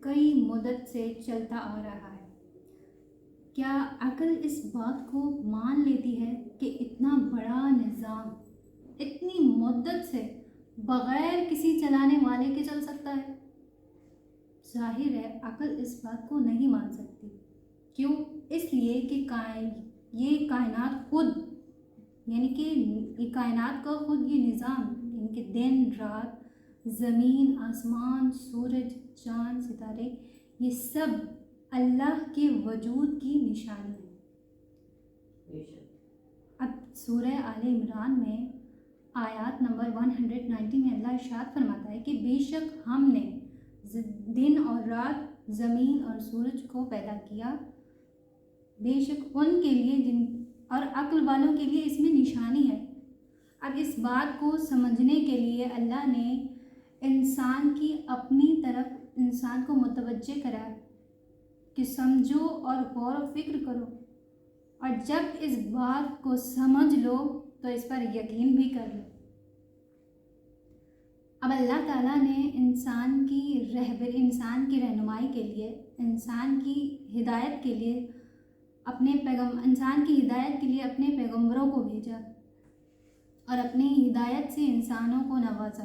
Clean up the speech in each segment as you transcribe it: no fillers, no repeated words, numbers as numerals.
کئی مدت سے چلتا آ رہا ہے۔ کیا عقل اس بات کو مان لیتی ہے کہ اتنا بڑا نظام اتنی مدت سے بغیر کسی چلانے والے کے چل سکتا ہے؟ ظاہر ہے عقل اس بات کو نہیں مان سکتی۔ کیوں؟ اس لیے کہ یہ کائنات خود کائنات کا خود یہ نظام کہ دن رات، زمین آسمان، سورج چاند ستارے، یہ سب اللہ کے وجود کی نشانی ہے۔ اب سورہ آل عمران میں آیات نمبر 190 میں اللہ ارشاد فرماتا ہے کہ بے شک ہم نے دن اور رات، زمین اور سورج کو پیدا کیا، بے شک ان کے لیے اور عقل والوں کے لیے اس میں نشانی ہے۔ اب اس بات کو سمجھنے کے لیے اللہ نے انسان کی اپنی طرف انسان کو متوجہ کرا کہ سمجھو اور غور و فکر کرو، اور جب اس بات کو سمجھ لو تو اس پر یقین بھی کر لو۔ اب اللہ تعالیٰ نے انسان کی رہنمائی کے لیے، انسان کی ہدایت کے لیے اپنے پیغمبروں کو بھیجا اور اپنی ہدایت سے انسانوں کو نوازا۔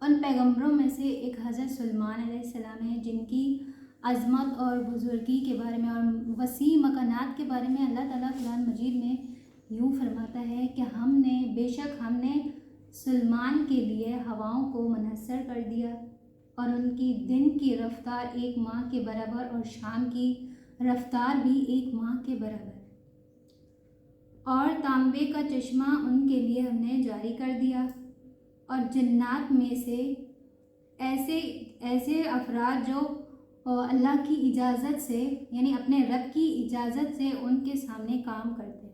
ان پیغمبروں میں سے ایک حضرت سلیمان علیہ السلام ہے، جن کی عظمت اور بزرگی کے بارے میں اور وسیع مکانات کے بارے میں اللہ تعالیٰ قرآن مجید میں یوں فرماتا ہے کہ بے شک ہم نے سلیمان کے لیے ہواؤں کو منحصر کر دیا، اور ان کی دن کی رفتار 1 ماہ کے برابر اور شام کی رفتار بھی 1 ماہ کے برابر، اور تانبے کا چشمہ ان کے لیے ہم نے جاری کر دیا، اور جنات میں سے ایسے افراد جو اللہ کی اجازت سے اپنے رب کی اجازت سے ان کے سامنے کام کرتے ہیں۔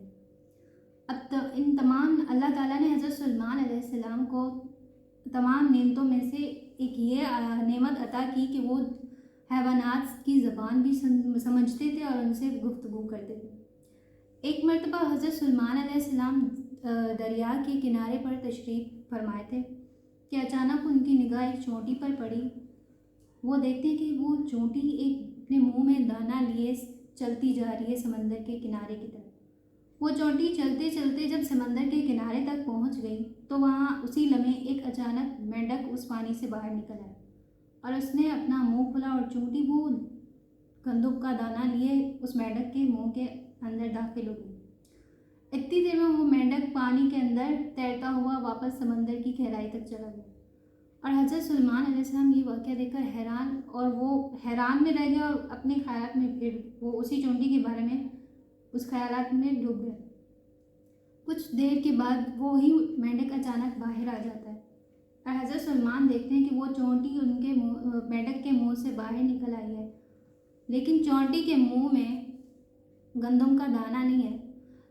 اب ان تمام اللہ تعالیٰ نے حضرت سلیمان علیہ السلام کو تمام نعمتوں میں سے ایک یہ نعمت عطا کی کہ وہ حیوانات کی زبان بھی سمجھتے تھے اور ان سے گفتگو کرتے تھے۔ ایک مرتبہ حضرت سلیمان علیہ السلام دریا کے کنارے پر تشریف فرمائے تھے کہ اچانک ان کی نگاہ ایک چونٹی پر پڑی۔ وہ دیکھتے کہ وہ چونٹی اپنے منہ میں دانہ لیے چلتی جا رہی ہے سمندر کے کنارے کی طرف۔ وہ چونٹی چلتے چلتے جب سمندر کے کنارے تک پہنچ گئی تو وہاں اسی لمحے ایک اچانک مینڈک اس پانی سے باہر نکل آیا، اور اس نے اپنا منہ کھولا اور چونٹی وہ گندم کا دانہ لیے اس مینڈک کے منہ کے اندر داخل ہو گئی۔ اتنی دیر میں وہ مینڈک پانی کے اندر تیرتا ہوا واپس سمندر کی گہرائی تک چلا گیا، اور حضرت سلیمان علیہ السلام یہ واقعہ دیکھ کر وہ حیران میں رہ گیا، اور اپنے خیالات میں پھر وہ اسی چونٹی کے بارے میں اس خیالات میں ڈوب گئے۔ کچھ دیر کے بعد وہی مینڈک اچانک باہر آ جاتا ہے، اور حضرت سلیمان دیکھتے ہیں کہ وہ چونٹی ان کے مینڈک کے منہ سے باہر نکل آئی ہے، لیکن چونٹی کے منہ میں گندم کا دانہ نہیں ہے۔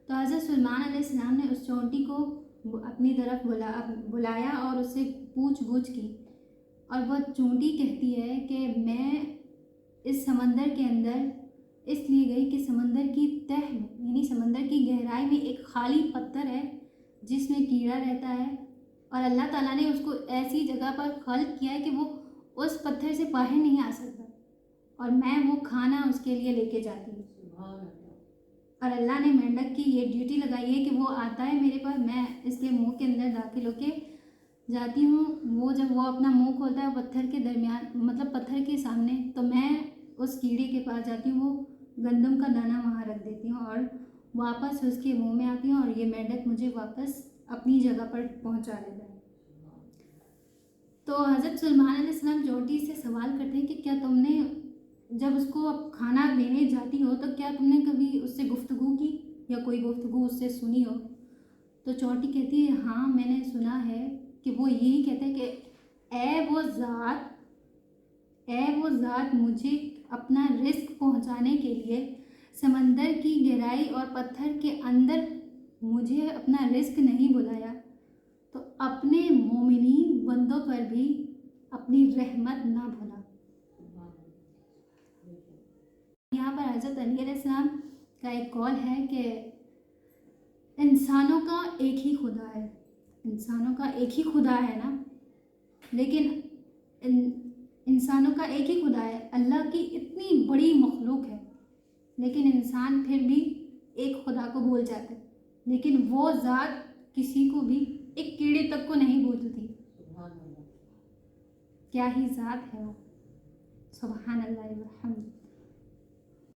تو حضرت سلیمان علیہ السلام نے اس چونٹی کو اپنی طرف بلایا اور اس سے پوچھ گچھ کی، اور وہ چونٹی کہتی ہے کہ میں اس سمندر کے اندر اس لیے گئی کہ سمندر کی تہ سمندر کی گہرائی میں ایک خالی پتھر ہے جس میں کیڑا رہتا ہے، اور اللہ تعالیٰ نے اس کو ایسی جگہ پر خلق کیا ہے کہ وہ اس پتھر سے باہر نہیں آ سکتا، اور میں وہ کھانا اس کے لیے لے کے جاتی ہوں۔ اور اللہ نے مینڈک کی یہ ڈیوٹی لگائی ہے کہ وہ آتا ہے میرے پاس، میں اس کے منہ کے اندر داخل ہو کے جاتی ہوں، جب وہ اپنا منہ کھولتا ہے پتھر کے درمیان پتھر کے سامنے، تو میں اس کیڑے کے پاس جاتی ہوں، وہ گندم کا دانہ وہاں رکھ دیتی ہوں اور واپس اس کے منہ میں آتی ہوں، اور یہ مینڈک مجھے واپس اپنی جگہ پر پہنچا دیتا ہے۔ تو حضرت سلیمان علیہ السلام چونٹی سے سوال کرتے ہیں کہ کیا تم نے جب اس کو کھانا دینے جاتی ہو تو کیا تم نے کبھی اس سے گفتگو کی یا کوئی گفتگو اس سے سنی ہو؟ تو چونٹی کہتی ہے ہاں میں نے سنا ہے کہ وہ یہی کہتے ہیں کہ اے وہ ذات مجھے اپنا رزق پہنچانے کے لیے سمندر کی گہرائی اور پتھر کے اندر مجھے اپنا رزق نہیں بلایا، تو اپنے مومنین بندوں پر بھی اپنی رحمت نہ بھلا۔ یہاں پر حضرت علی علیہ السلام کا ایک قول ہے کہ انسانوں کا ایک ہی خدا ہے نا، لیکن انسانوں کا ایک ہی خدا ہے، اللہ کی اتنی بڑی مخلوق ہے، لیکن انسان پھر بھی ایک خدا کو بھول جاتا ہے، لیکن وہ ذات کسی کو بھی ایک کیڑے تک کو نہیں بھولتی۔ کیا ہی ذات ہے وہ، سبحان اللہ والحمد۔